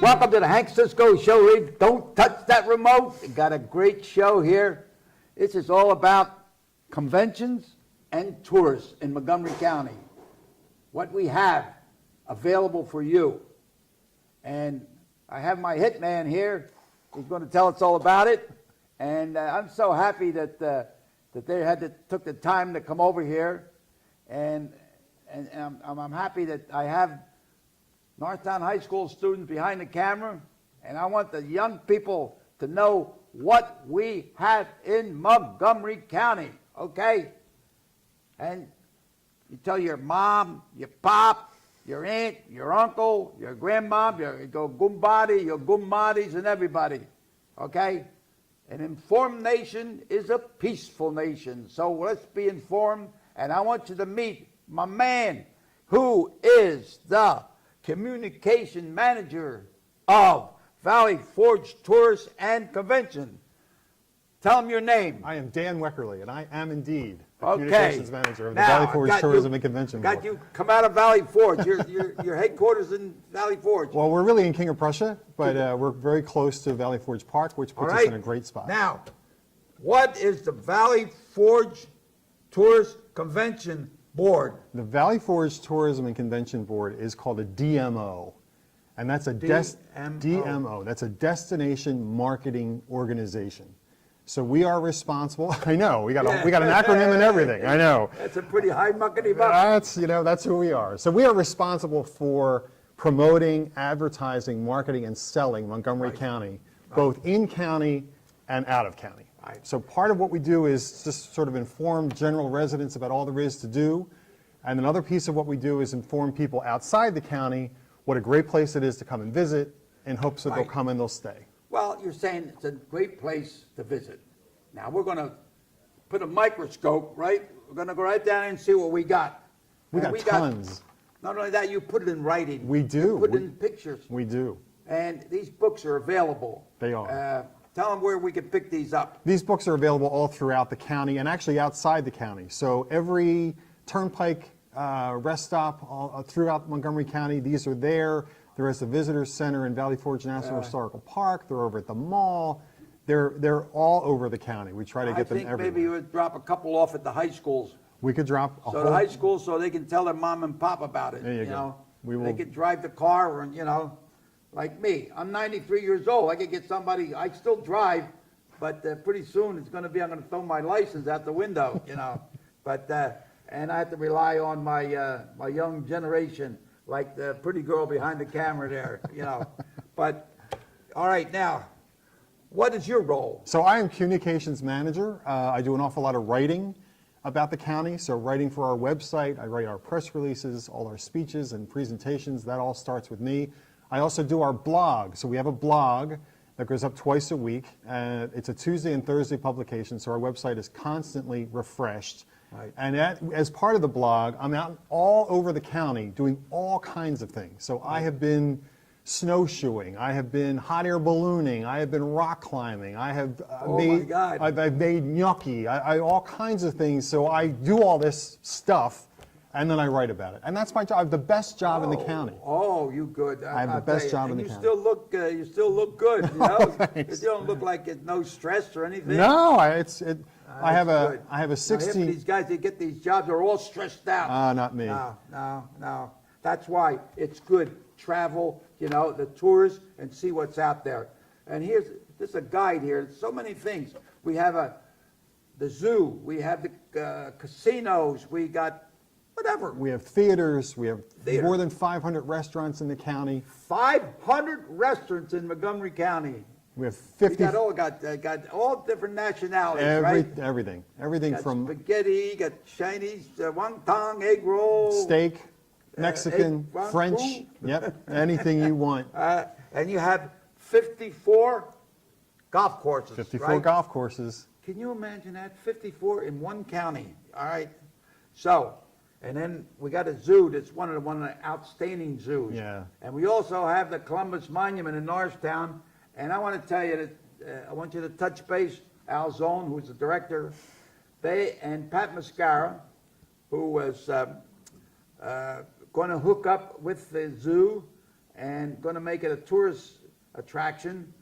Welcome to the Hank Cisco Show. Reed. Don't touch that remote. We got a great show here. This is all about conventions and tours in Montgomery County. What we have available for you. And I have my hitman here. He's going to tell us all about it. And I'm so happy that they took the time to come over here. And I'm happy that I have Northtown High School students behind the camera, and I want the young people to know what we have in Montgomery County, okay? And you tell your mom, your pop, your aunt, your uncle, your grandmom, your gumbadi, your gummadis, and everybody, okay? An informed nation is a peaceful nation, so let's be informed, and I want you to meet my man, who is the communication manager of Valley Forge Tours and Convention. Tell him your name. I am Dan Weckerly, and I am indeed the Okay. communications manager of the Now, Valley Forge Tourism and Convention Board. Got you come out of Valley Forge. Your headquarters in Valley Forge. Well, we're really in King of Prussia, but we're very close to Valley Forge Park, which puts us in a great spot. Now, what is the Valley Forge Tours Convention Board? The Valley Forge Tourism and Convention Board is called a DMO, and that's a DMO. That's a destination marketing organization. So we are responsible. I know we got an acronym and everything. I know. That's a pretty high muckety muck. That's who we are. So we are responsible for promoting, advertising, marketing, and selling Montgomery County, both in county and out of county. Right. So part of what we do is just sort of inform general residents about all there is to do. And another piece of what we do is inform people outside the county what a great place it is to come and visit in hopes that they'll come and they'll stay. Well, you're saying it's a great place to visit. Now, we're going to put a microscope, right? We're going to go right down and see what we got. We got tons. Not only that, you put it in writing. We do. You put it in pictures. We do. And these books are available. They are. Tell them where we can pick these up. These books are available all throughout the county and actually outside the county. So every turnpike rest stop throughout Montgomery County, these are there. They're at the Visitor Center in Valley Forge National Historical Park. They're over at the mall. They're all over the county. We try to get them everywhere. I think maybe you would drop a couple off at the high schools. We could drop a whole... So the high schools, so they can tell their mom and pop about it. There you go. They could drive the car, or, like me. I'm 93 years old. I could get somebody. I still drive, but pretty soon it's going to be. I'm going to throw my license out the window. But and I have to rely on my my young generation, like the pretty girl behind the camera there. But all right, now, what is your role? So I am communications manager. I do an awful lot of writing about the county. So writing for our website, I write our press releases, all our speeches and presentations. That all starts with me. I also do our blog. So we have a blog that goes up twice a week. It's a Tuesday and Thursday publication, so our website is constantly refreshed. Right. And as part of the blog, I'm out all over the county doing all kinds of things. So I have been snowshoeing, I have been hot air ballooning, I have been rock climbing, I have I've made gnocchi, all kinds of things. So I do all this stuff, and then I write about it. And that's my job. I have the best job in the county. Oh, you good. I have the best job in the county. You still look good, You don't look like it's no stress or anything. No, I have a 16... These guys, they get these jobs, they're all stressed out. Not me. No. That's why it's good. Travel, the tours, and see what's out there. And this is a guide here. There's so many things. We have the zoo. We have the casinos. We got whatever. We have theaters. We have more than 500 restaurants in the county. 500 restaurants in Montgomery County. We have 50. We got all different nationalities, right? Everything got from spaghetti, got Chinese, wonton, egg roll, steak, Mexican, French. Yep, anything you want. And you have 54 golf courses. 54 golf courses. Can you imagine that? 54 in one county. All right. So, and then we got a zoo that's one of the outstanding zoos. Yeah. And we also have the Columbus Monument in Norristown. And I want to tell you that I want you to touch base, Al Zone, who's the director, and Pat Mascara, who was going to hook up with the zoo and going to make it a tourist attraction,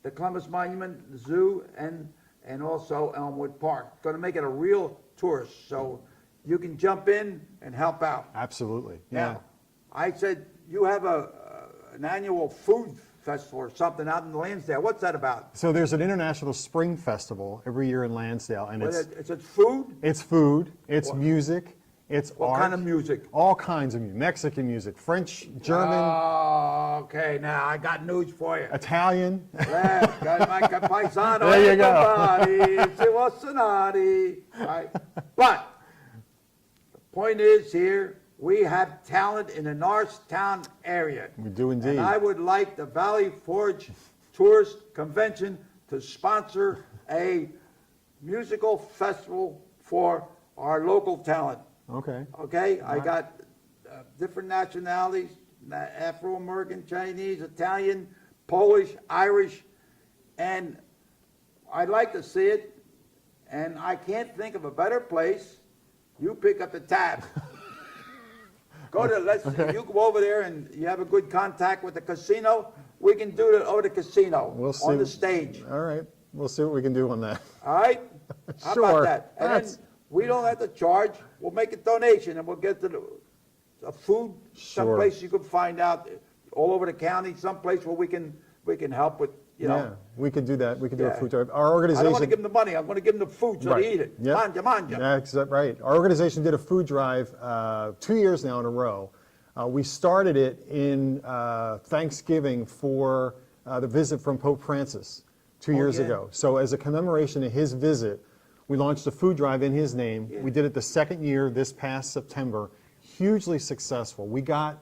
the Columbus Monument, the Zoo, and also Elmwood Park. Going to make it a real tourist, so you can jump in and help out. Absolutely. Yeah. Now, I said you have an annual food festival or something out in Lansdale. What's that about? So there's an International Spring Festival every year in Lansdale, and Is it food? it's food, it's music, it's art. What kind of music? All kinds of music. Mexican music, French, German, Oh, okay. Now I got news for you. Italian. Yeah, got my paisano. There you go. Right. But the point is here, we have talent in the Norristown area. We do indeed. And I would like the Valley Forge Tourist Convention to sponsor a musical festival for our local talent. Okay. Okay, I got different nationalities, Afro-American, Chinese, Italian, Polish, Irish, and I'd like to see it, and I can't think of a better place. You pick up the tab. You go over there and you have a good contact with the casino, we can do it over the casino, We'll see. on the stage. All right. We'll see what we can do on that. All right? How Sure. about that? And That's- then we don't have to charge. We'll make a donation and we'll get to the food, Sure. someplace you can find out all over the county, someplace where we can help with, you know. Yeah, we could do that. We could do a Yeah. food drive. Our I don't want to organization. give them the money. I'm going to give them the food so they eat it. Yep. Manja, manja. That's right. Our organization did a food drive 2 years now in a row. We started it in Thanksgiving for the visit from Pope Francis 2 years yeah. ago. So as a commemoration of his visit, we launched a food drive in his name. Yeah. We did it the second year this past September. Hugely successful. We got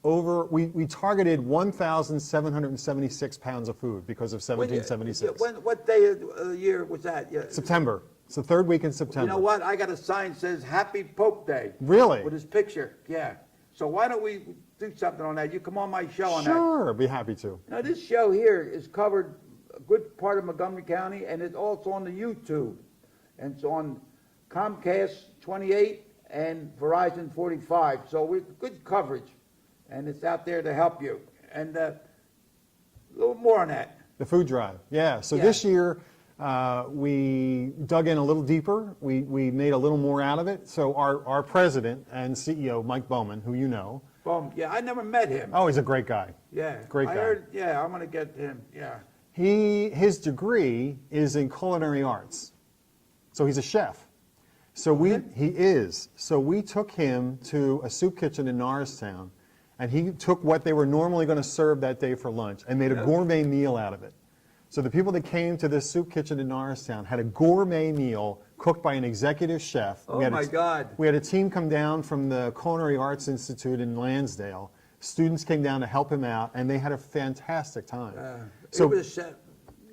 we targeted 1,776 pounds of food because of 1776. What day of the year was that? Yeah. September. It's the third week in September. You know what? I got a sign that says Happy Pope Day. Really? With his picture. Yeah. So why don't we do something on that? You come on my show on that. Sure, I'd be happy to. Now, this show here is covered a good part of Montgomery County, and it's also on the YouTube. And it's on Comcast 28 and Verizon 45. So we're good coverage, and it's out there to help you. And a little more on that. The food drive, yeah. So Yeah. this year, we dug in a little deeper. We made a little more out of it. So our president and CEO, Mike Bowman, who you know. Boom. Yeah, I never met him. Oh, he's a great guy. Yeah. Great I guy. heard, yeah, I'm going to get him. Yeah. His degree is in culinary arts. So he's a chef. So he is. So we took him to a soup kitchen in Norristown, and he took what they were normally going to serve that day for lunch and made a gourmet meal out of it. So the people that came to this soup kitchen in Norristown had a gourmet meal cooked by an executive chef. Oh, my God. We had a team come down from the Culinary Arts Institute in Lansdale. Students came down to help him out, and they had a fantastic time. It was a chef.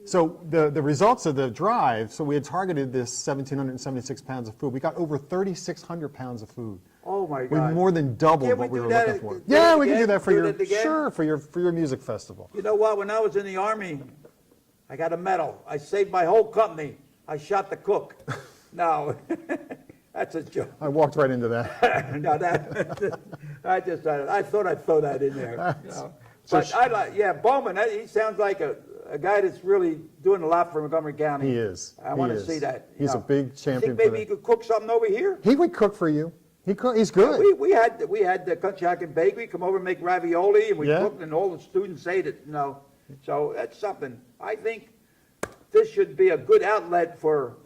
So the results of the drive, so we had targeted this 1,776 pounds of food. We got over 3,600 pounds of food. Oh, my We God. more than doubled Can't what we we do were that looking for. again? Yeah, we can do that for Do your, that again? sure, for your music festival. You know what? When I was in the Army, I got a medal. I saved my whole company. I shot the cook. No, that's a joke. I walked right into that. No, I thought I'd throw that in there. You know. But I like, yeah, Bowman. He sounds like a guy that's really doing a lot for Montgomery County. He is. I want He to is. see that. you He's a know. big champion You think for maybe that. he could cook something over here? He would cook for you. He's good. We had the Collegeville Bakery come over and make ravioli, and we Yeah. cooked, and all the students ate it. You know, so that's something. I think this should be a good outlet for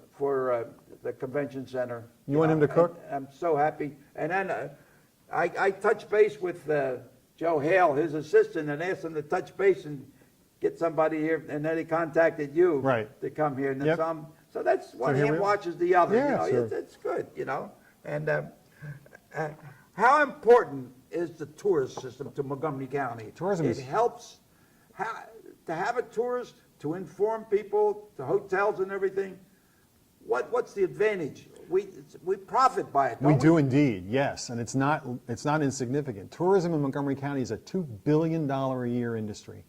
the convention center. You want him to cook? I'm so happy. And then I touched base with Joe Hale, his assistant, and asked him to touch base and get somebody here, and then he contacted you Right. to come here. And then Yep. some. So that's one here hand we are. watches the other. Yeah, you know, sure. it's good. You know, and. How important is the tourist system to Montgomery County? Tourism It is- helps to have a tourist, to inform people, the hotels and everything. What's the advantage? We profit by it, don't We we? do indeed, yes, and it's not insignificant. Tourism in Montgomery County is a $2 billion a year industry,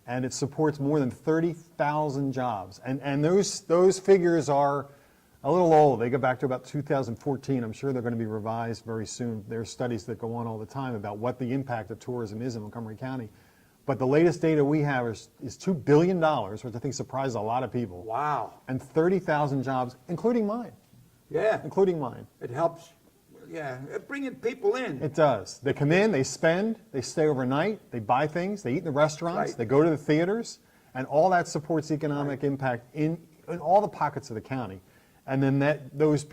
and it supports more than 30,000 jobs. And those figures are a little old. They go back to about 2014. I'm sure they're going to be revised very soon. There are studies that go on all the time about what the impact of tourism is in Montgomery County. But the latest data we have is $2 billion, which I think surprised a lot of people. Wow. And 30,000 jobs, including mine. Yeah. Including mine. It helps, yeah, bringing people in. It does. They come in, they spend, they stay overnight, they buy things, they eat in the restaurants, Right. they go to the theaters, and all that supports economic impact in all the pockets of the county. And then those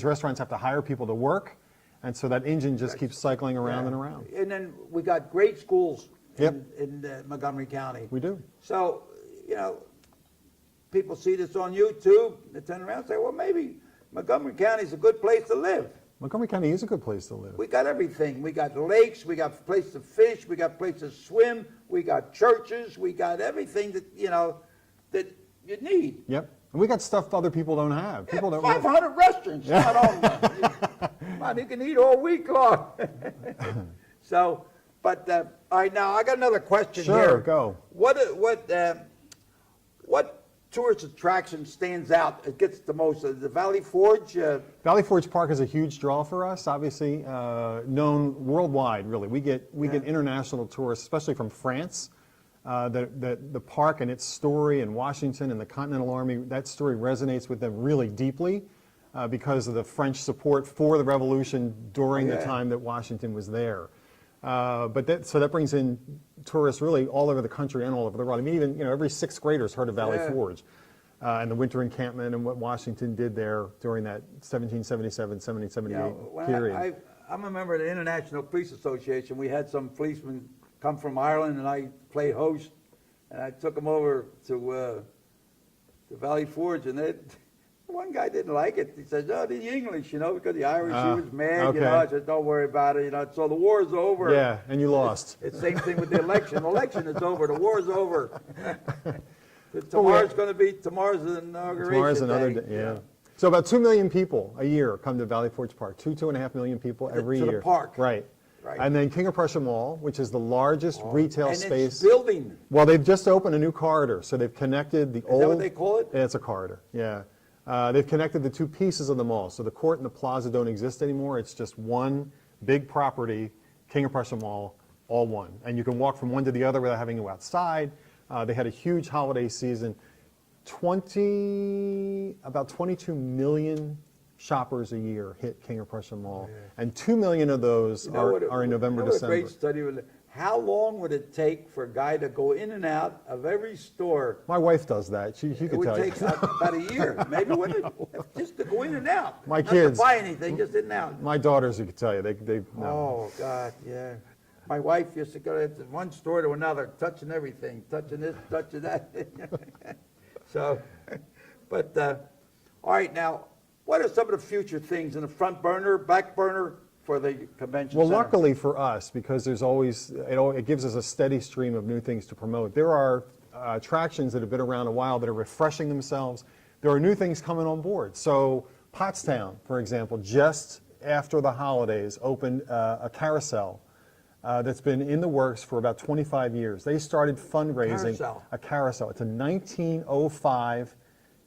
restaurants have to hire people to work, and so that engine just keeps cycling around and around. And then we got great schools Yep. in Montgomery County. We do. So, you know, people see this on YouTube, they turn around and say, well, maybe Montgomery County is a good place to live. Montgomery County is a good place to live. We got everything. We got lakes, we got places to fish, we got places to swim, we got churches, we got everything that, you know, that you need. Yep. And we got stuff other people don't have. People don't. 500 restaurants. Not on Come on, you can eat all week long. So, but all right, now I got another question here. Sure, go. What tourist attraction stands out? It gets the most. The Valley Forge. Valley Forge Park is a huge draw for us, obviously, known worldwide, really. We get international tourists, especially from France. The park and its story and Washington and the Continental Army, that story resonates with them really deeply because of the French support for the revolution during the time that Washington was there. So that brings in tourists really all over the country and all over the world. I mean, even every sixth grader's heard of Valley Forge and the winter encampment and what Washington did there during that 1777, 1778 period. I'm a member of the International Police Association. We had some policemen come from Ireland, and I played host, and I took them over to Valley Forge, and one guy didn't like it. He said, "Oh, the English, because the Irish, he was mad, okay. I said, "Don't worry about it, So the war's over." Yeah, and you lost. It's same thing with the election. The election is over. The war's over. Tomorrow's the inauguration. Tomorrow's another day. Yeah. So about 2 million people a year come to Valley Forge Park. 2.5 million people every year. To the park. Right. And then King of Prussia Mall, which is the largest retail and space. It's building. Well, they've just opened a new corridor, so they've connected the old. Is that what they call it? Yeah, it's a corridor. Yeah. They've connected the two pieces of the mall, so the court and the plaza don't exist anymore. It's just one big property, King of Prussia Mall, all one, and you can walk from one to the other without having to go outside. They had a huge holiday season. About 22 million shoppers a year hit King of Prussia Mall, and 2 million of those are in November, December. A great study was, how long would it take for a guy to go in and out of every store? My wife does that. She could tell you. It would take about a year, maybe, wouldn't it? Just to go in and out. My Not kids. to buy anything, just in and out. My daughters, you could tell you, they know. Oh, God, yeah. My wife used to go to one store to another, touching everything, touching this, touching that. So, but, all right, now, what are some of the future things in the front burner, back burner for the convention Well, center? luckily for us, because there's always, it gives us a steady stream of new things to promote. There are attractions that have been around a while that are refreshing themselves. There are new things coming on board. So Pottstown, for example, just after the holidays opened a carousel that's been in the works for about 25 years. They started fundraising. A carousel. It's a 1905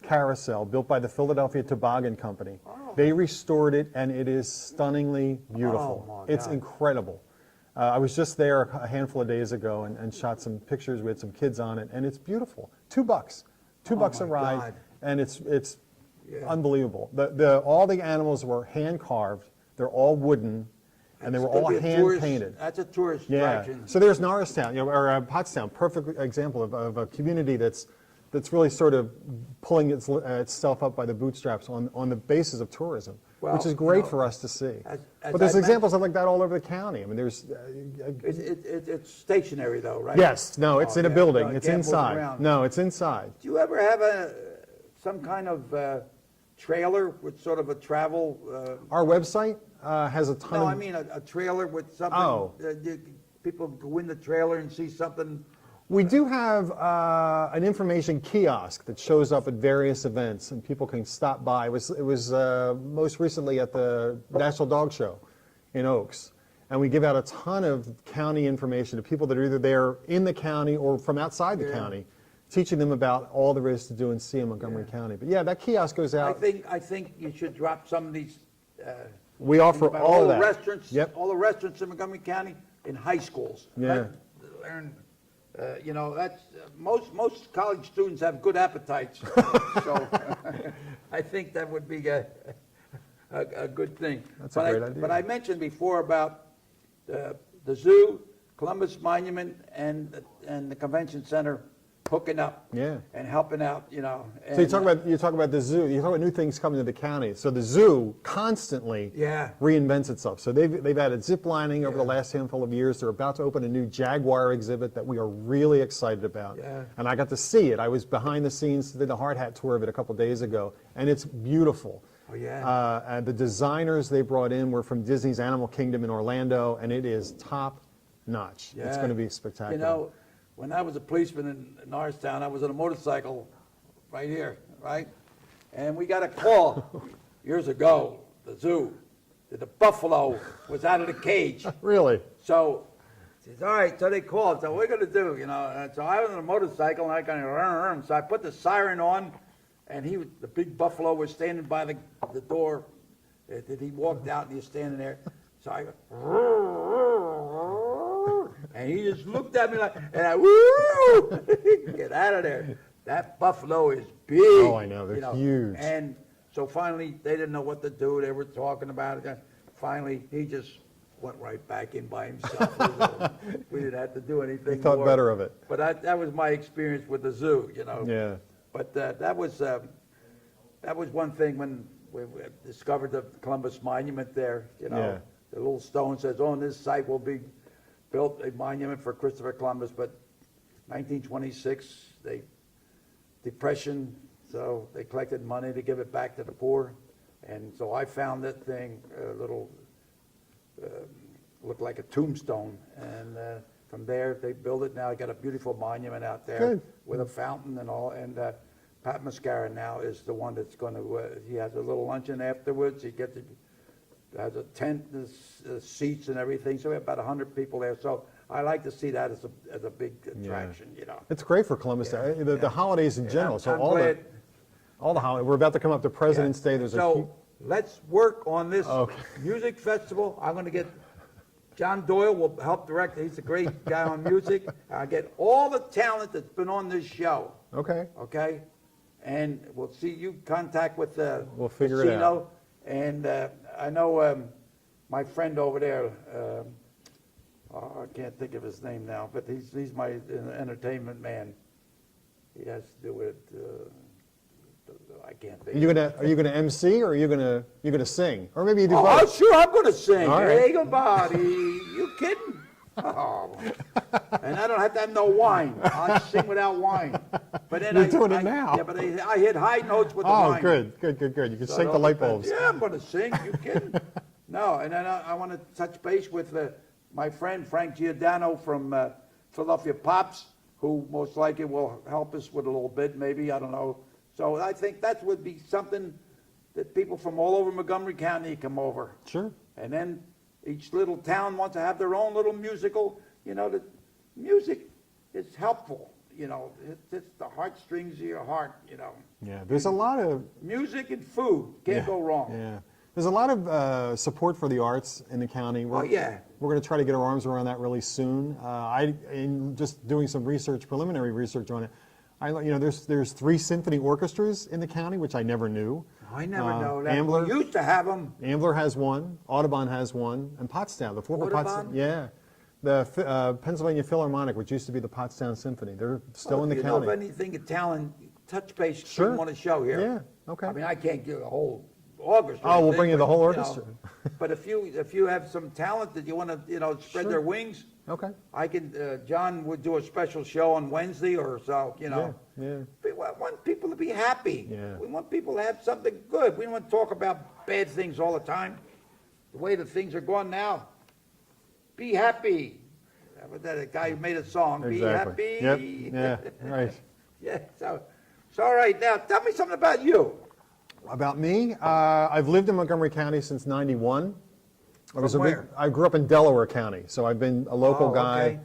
carousel built by the Philadelphia Toboggan Company. Oh. They restored it, and it is stunningly beautiful. Oh, it's incredible. I was just there a handful of days ago and shot some pictures with some kids on it, and it's beautiful. $2, $2 a ride, God. And it's unbelievable. All the animals were hand carved. They're all wooden. And they were all hand painted. That's a tourist attraction. So there's Norristown, or Pottstown, perfect example of a community that's really sort of pulling itself up by the bootstraps on the basis of tourism, which is great for us to see. But there's examples like that all over the county. I mean, there's. It's stationary though, right? Yes. No, it's in a building. It's inside. No, it's inside. Do you ever have some kind of trailer with sort of a travel? Our website has a ton. No, of... I mean a trailer with something. Oh. People go in the trailer and see something. We do have an information kiosk that shows up at various events, and people can stop by. It was most recently at the National Dog Show in Oaks, and we give out a ton of county information to people that are either there in the county or from outside the county, teaching them about all there is to do and see in Montgomery County. But yeah, that kiosk goes out. I think you should drop some of these. We offer all the that. restaurants. All the restaurants in Montgomery County in high schools. Yeah. Learn You know, that's, most college students have good appetites. So I think that would be a good thing. That's a great idea. But I mentioned before about the zoo, Columbus Monument, and the convention center hooking up. Yeah. And helping out, you know. So you talk about the zoo. You talk about new things coming to the county. So the zoo constantly Yeah. reinvents itself. So they've added zip lining over the last handful of years. They're about to open a new jaguar exhibit that we are really excited about. Yeah. And I got to see it. I was behind the scenes, did the hard hat tour of it a couple days ago, and it's beautiful. Oh, yeah. And the designers they brought in were from Disney's Animal Kingdom in Orlando, and it is top notch. It's Yeah. going to be spectacular. You know, when I was a policeman in Norristown, I was on a motorcycle right here, right? And we got a call years ago, the zoo, that the buffalo was out of the cage. Really? So, says, all right, so they called. So what are we going to do, you know? And so I was on a motorcycle, and I kind of, so I put the siren on, and the big buffalo was standing by the door. That he walked out, and he was standing there. So I go, and he just looked at me like, and I, woo, get out of there. That buffalo is big. Oh, I know, they're you huge. And so finally, they didn't know what to do. They were talking about it. Finally, he just went right back in by himself. We didn't have to do anything You thought more. better of it. But that was my experience with the zoo, you know. Yeah. But that was one thing when we discovered the Columbus Monument there, you know. Yeah. The little stone says, on this site will be built a monument for Christopher Columbus, but 1926, Depression, so they collected money to give it back to the poor. And so I found that thing, looked like a tombstone. And from there, they built it now. Got a beautiful monument out there. Good. With a fountain and all. And Pat Mascara now is the one that's going to, he has a little luncheon afterwards. He has a tent, seats and everything. So we have about 100 people there. So I like to see that as a big attraction, you know. It's great for Columbus Day, the holidays in general. So I'm all glad. the holidays. We're about to come up to President's Day. There's So let's work on this Okay. music festival. I'm going to get John Doyle will help direct. He's a great guy on music. I get all the talent that's been on this show. Okay. Okay, and we'll see you contact with the We'll figure it out. And I know my friend over there. I can't think of his name now, but he's my entertainment man. He has to do with. I can't think. Are you gonna MC or are you gonna sing? Or maybe you do Oh, both. sure, I'm going to sing. All right. Hey, buddy, you kidding? Oh. And I don't have to have no wine. I'll sing without wine. But then You're doing it now. Yeah, but I hit high notes with the Oh, wine. good. You can So sync it the all light depends. bulbs. Yeah, I'm going to sing. You kidding? No, and then I want to touch base with my friend Frank Giordano from Philadelphia Pops, who most likely will help us with a little bit, maybe, I don't know. So I think that would be something that people from all over Montgomery County come over. Sure. And then each little town wants to have their own little musical, you know, the music is helpful, you know, it's the heartstrings of your heart, you know. Yeah. There's a lot of Music and food, can't go wrong. Yeah. There's a lot of support for the arts in the county. Oh, yeah. We're going to try to get our arms around that really soon. In just doing some research, preliminary research on it, there's 3 symphony orchestras in the county, which I never knew. I never know that. Ambler, We used to have them. Ambler has one, Audubon has one, and Pottstown, the former Audubon? Pottstown. Yeah. The Pennsylvania Philharmonic, which used to be the Pottstown Symphony, they're still in the If you county. know of anything of talent, touch base, Sure. put them on a show here. Yeah, okay. I mean, I can't give a whole orchestra. Oh, we'll thing, bring you the but, whole know, orchestra. But if you have some talent that you want to, spread Sure. their wings, Okay. I can, John would do a special show on Wednesday or so, Yeah. We want people to be happy. Yeah. We want people to have something good. We don't want to talk about bad things all the time. The way that things are going now, be happy. How about that guy who made a song, Exactly. Be happy. Yep. Yeah. Right. Yeah, so all right. Now, tell me something about you. About me, I've lived in Montgomery County since '91. From where? I grew up in Delaware County, so I've been a local Oh, guy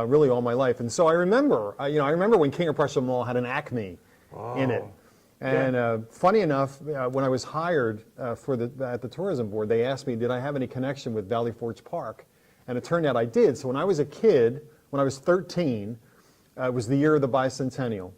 really all my life. And so I remember, I remember when King of Prussia Mall had an Acme in it. And funny enough, when I was hired at the tourism board, they asked me, did I have any connection with Valley Forge Park? And it turned out I did. So when I was a kid, when I was 13, it was the year of the bicentennial.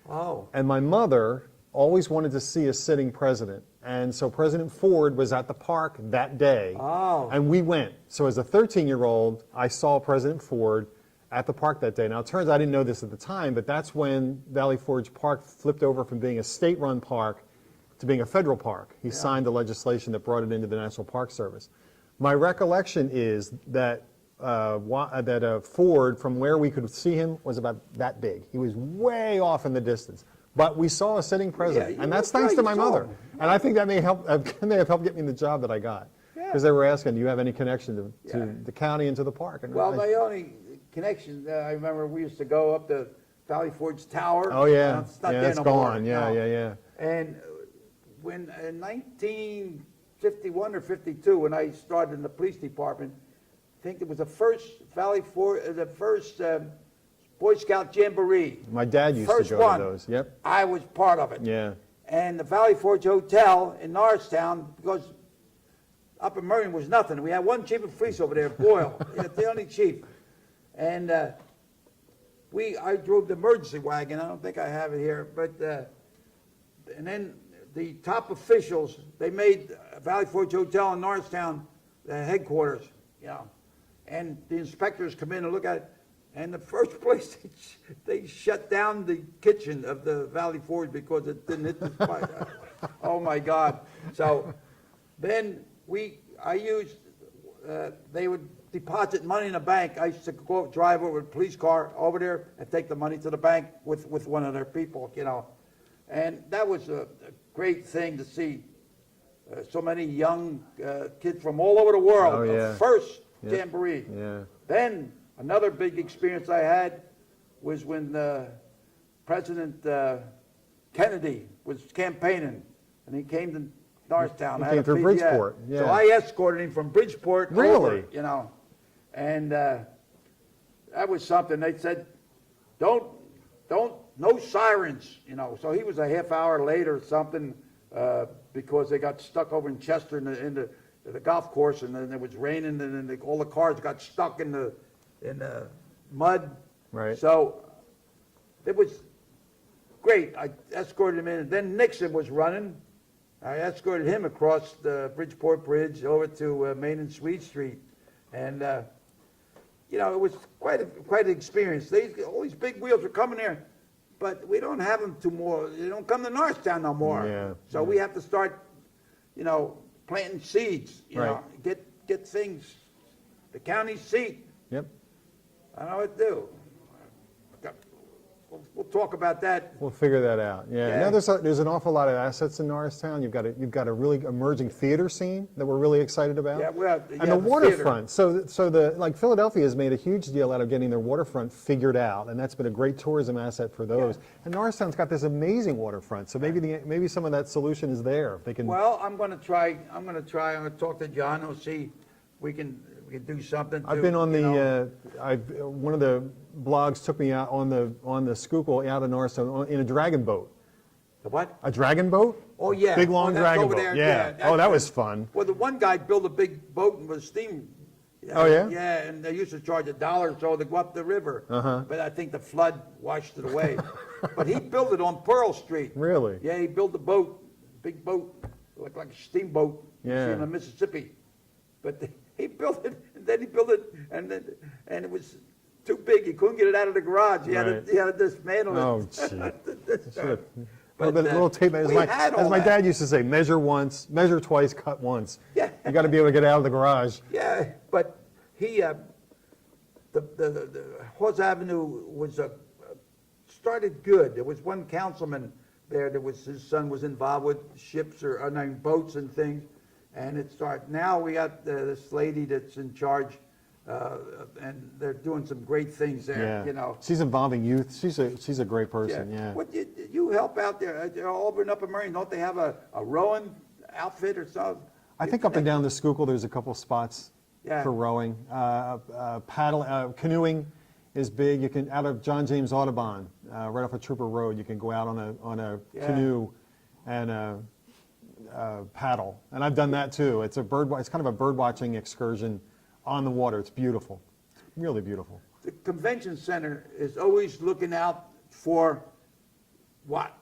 Oh, And my mother always wanted to see a sitting president. And so President Ford was at the park that day. Oh. And we went. So as a 13-year-old, I saw President Ford at the park that day. Now, it turns out I didn't know this at the time, but that's when Valley Forge Park flipped over from being a state-run park to being a federal park. He signed the legislation that brought it into the National Park Service. My recollection is that Ford, from where we could see him, was about that big. He was way off in the distance. But we saw a sitting president, Yeah, and that's right, thanks to my you saw mother. him. And I think that may have helped get me the job that I got. Because they were asking, do you have any connection to the county and to the park? And well, my only connection, I remember we used to go up to Valley Forge Tower. Oh, yeah. It's not Yeah, there it's no more. gone. Yeah, No. yeah, yeah. And when in 1951 or 52, when I started in the police department, I think it was the first Boy Scout Jamboree. My dad used to First go one. to those. Yep. I was part of it. Yeah. And the Valley Forge Hotel in Norristown, because up in Marion was nothing. We had one chief of police over there, Boyle. He's the only chief. And I drove the emergency wagon. I don't think I have it here, but and then the top officials, they made Valley Forge Hotel in Norristown the headquarters, you know. And the inspectors come in and look at it. And the first place they shut down the kitchen of the Valley Forge because it didn't hit the spot. Oh my God! So then they would deposit money in a bank. I used to drive over with a police car over there and take the money to the bank with one of their people, you know. And that was a great thing to see so many young kids from all over the world. Oh, yeah. The first Yep. jamboree. Yeah. Then another big experience I had was when President Kennedy was campaigning, and he came to Norristown. He I had came a through big- Bridgeport, yeah. So I escorted him from Bridgeport Really? over, you know. And that was something. They said, no sirens, you know. So he was a half hour late or something because they got stuck over in Chester in the golf course, and then it was raining, and then all the cars got stuck in the mud. Right. So it was great. I escorted him in, and then Nixon was running. I escorted him across the Bridgeport Bridge over to Main and Sweet Street, and you know, it was quite an experience. All these big wheels are coming there, but we don't have them more. They don't come to Norristown no more. Yeah, So we have to start, you know, planting seeds. You Right. know, get things. The county seat. Yep. I don't know what to do. We'll talk about that. We'll figure that out. Yeah. Yeah. Now there's an awful lot of assets in Norristown. You've got a really emerging theater scene that we're really excited about. Yeah, well, and yeah, the the waterfront. So like Philadelphia has made a huge deal out of getting their waterfront figured out, and that's been a great tourism asset for those. Yeah. And Norristown's got this amazing waterfront. So maybe some of that solution is there. If they can. Well, I'm going to talk to John. We'll see if we can do something. I've been on one of the blogs took me out on the Schuylkill out of Norristown in a dragon boat. The what? A dragon boat? Oh, yeah. Big long that's dragon over boat. there. Yeah. that's Oh, that good. was fun. Well, the one guy built a big boat and was steam. Oh, yeah? Yeah, and they used to charge $1 or so to go up the river. Uh-huh. But I think the flood washed it away. But he built it on Pearl Street. Really? Yeah, he built a boat, big boat, looked like a steamboat. Yeah. In the Mississippi. But he built it, and then he built it, and it was too big. He couldn't get it out of the garage. He Right. had to dismantle it. Oh, gee. But, A little tape, as we had all my that. dad used to say, measure once, measure twice, cut once. Yeah. You got to be able to get out of the garage. Yeah, but he, the Hawes Avenue was started good. There was one councilman there that was, his son was involved with ships boats and things, and it started. Now we got this lady that's in charge, and they're doing some great things there. Yeah. You know. She's involving youth. She's a great person. Yeah. What you help out there? They're all over and up in Marion. Don't they have a rowing outfit or something? I think up and down the Schuylkill, there's a couple spots Yeah. for rowing. Canoeing is big. You can, out of John James Audubon, right off of Trooper Road, you can go out on a Yeah. canoe and paddle. And I've done that too. It's kind of a bird watching excursion on the water. It's beautiful, really beautiful. the convention center is always looking out for what?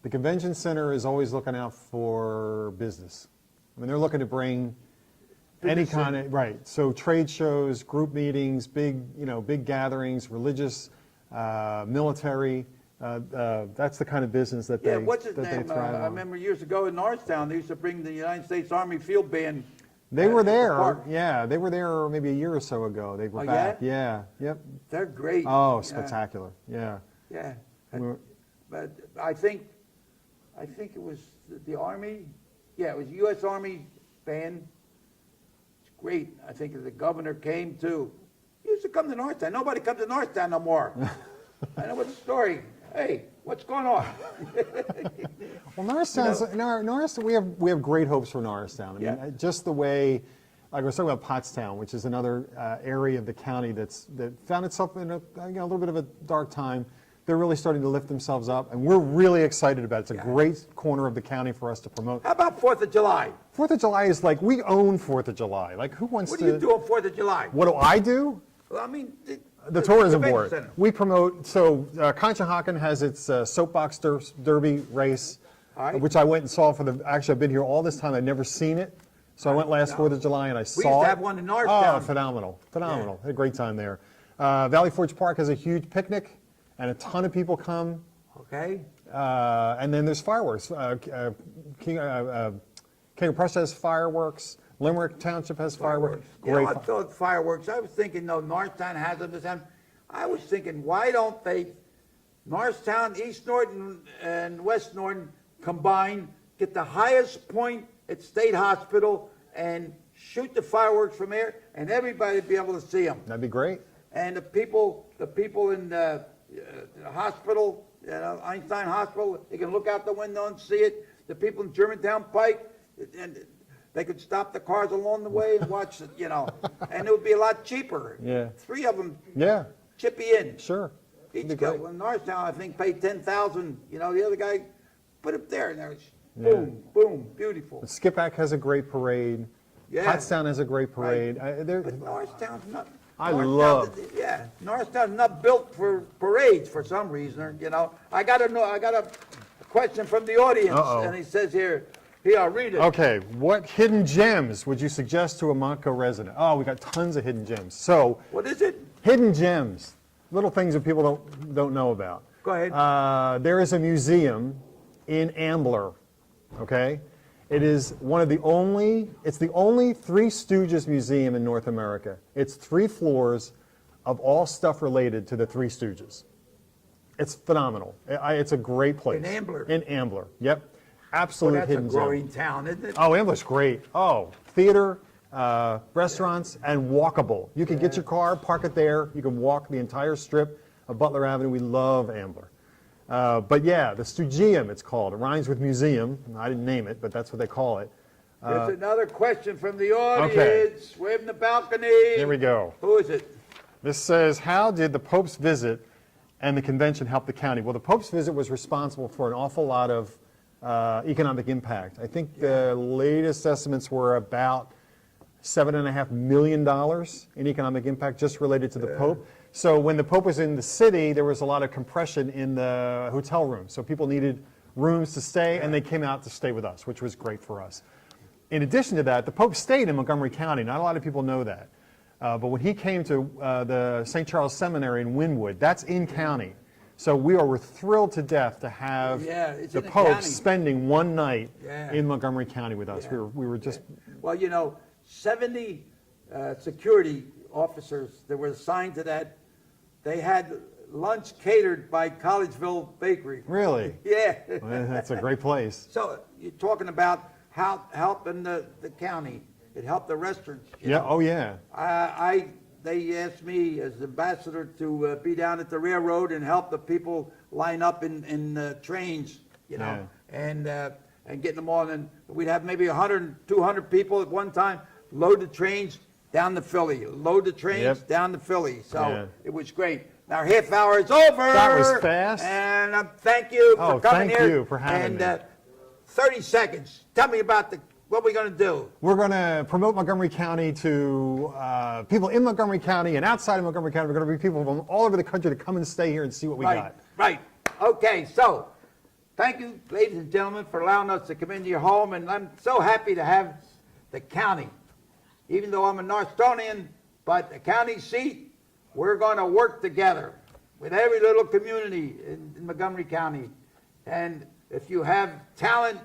The convention center is always looking out for business. I mean, they're looking to bring any Business kind of, right, so trade shows, group meetings, big gatherings, religious, military, that's the kind of business that they, Yeah, what's his that they name? thrive I on. remember years ago in Norristown, they used to bring the United States Army Field Band. They were at the there, park. yeah, they were there maybe a year or so ago. They were Oh, back, yeah, yep. They're great. Oh, Yeah, spectacular, yeah. Yeah. We were- But I think it was the Army, yeah, it was U.S. Army Band. It's great. I think the governor came too. He used to come to Norristown. Nobody comes to Norristown no more. I know what's the story. Hey, what's going on? Well, Norristown, we have great hopes for Norristown. I mean, Yeah. just the way, like I was talking about Pottstown, which is another area of the county that found itself in a little bit of a dark time. They're really starting to lift themselves up, and we're really excited about it. It's a Yeah. great corner of the county for us to promote. How about 4th of July? 4th of July is like, we own 4th of July. Like, who wants What to? do you do on 4th of July? What do I do? Well, I mean, The tourism convention board. center. We promote, so Conshohocken has its soapbox derby race, All right. which I went and saw actually I've been here all this time, I'd never seen it. So I went last 4th of July and I saw it. We used to have one in Norristown. Oh, phenomenal. Had a gregreat time there. Valley Forge Park has a huge picnic and a ton of people come. Okay. And then there's fireworks. King of Prussia has fireworks. Limerick Township has fireworks. You know, I thought fireworks. I was thinking, no, Norristown has them. I was thinking, why don't they, Norristown, East Norton, and West Norton combine, get the highest point at State Hospital, and shoot the fireworks from there, and everybody be able to see them. That'd be great. And the people in the hospital, Einstein Hospital, they can look out the window and see it. The people in Germantown Pike, and they could stop the cars along the way and watch it, and it would be a lot cheaper. Yeah. 3 of them Yeah, chip you in. sure. Each That'd be guy, great. well, Norristown, I think, paid 10,000. The other guy put it there, and there was boom, boom, beautiful. Skippack has a great parade. Yeah. Pottstown has a great parade. But Norristown's not. I Norristown- Yeah, Norristown's not built for parades for some reason. I got a question from the audience, Uh-oh. and he says here, I'll read it. Okay, what hidden gems would you suggest to a Montco resident? Oh, we got tons of hidden gems. So, What is it? hidden gems, little things that people don't know about. Go ahead. There is a museum in Ambler, okay? It is it's the only Three Stooges museum in North America. It's 3 floors of all stuff related to the Three Stooges. It's phenomenal. It's a great place. In Ambler? In Ambler, yep. Well, Absolute that's a hidden gem. growing town, isn't it? Oh, Ambler's great. Oh, theater, restaurants, and walkable. You can get your car, park it there. You can walk the entire strip of Butler Avenue. We love Ambler. But yeah, the Stoogeum, it's called. It rhymes with museum. I didn't name it, but that's what they call it. There's another question from the audience. Way up in the balcony. Here we go. Who is it? This says, how did the Pope's visit and the convention help the county? Well, the Pope's visit was responsible for an awful lot of economic impact. I think the latest estimates were about $7.5 million in economic impact just related to the Pope. So when the Pope was in the city, there was a lot of compression in the hotel rooms. So people needed rooms to stay, and they came out to stay with us, which was great for us. In addition to that, the Pope stayed in Montgomery County. Not a lot of people know that. But when he came to the St. Charles Seminary in Wynwood, that's in county. So we were thrilled to death to have it's the in the Pope county. spending one night Yeah. in Montgomery County with us. Yeah. We were just, Well, 70 security officers that were assigned to that, they had lunch catered by Collegeville Bakery. really? Yeah. Well, that's a great place. So you're talking about how helping the county. It helped the restaurants. you Yeah, know. oh yeah. They asked me as ambassador to be down at the railroad and help the people line up in trains, and getting them on. And we'd have maybe 100, 200 people at one time, load the trains down to Philly, load the trains Yep. down to Philly. So Yeah. it was great. Now, our half hour is over. That was fast. And thank you for Oh, coming thank here. you for having and, me. 30 seconds. Tell me about what are we going to do? We're going to promote Montgomery County to people in Montgomery County and outside of Montgomery County. We're going to bring people from all over the country to come and stay here and see what we got. Right. Okay, so thank you, ladies and gentlemen, for allowing us to come into your home. And I'm so happy to have the county. Even though I'm a Northstonian, but the county seat, we're going to work together with every little community in Montgomery County. And if you have talent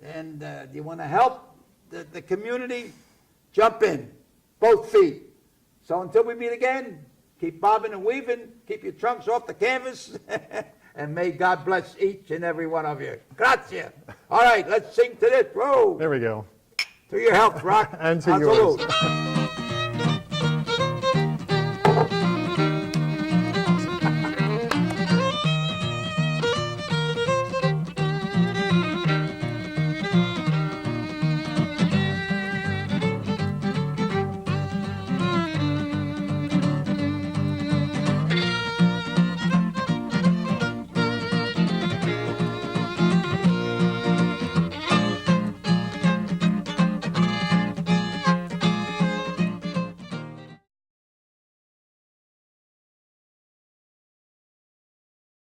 and you want to help the community, jump in, both feet. So until we meet again, keep bobbing and weaving, keep your trunks off the canvas, and may God bless each and every one of you. Grazie. All right, let's sing to this. Whoa. There we go. To your health, Rock. And to yours. Salute.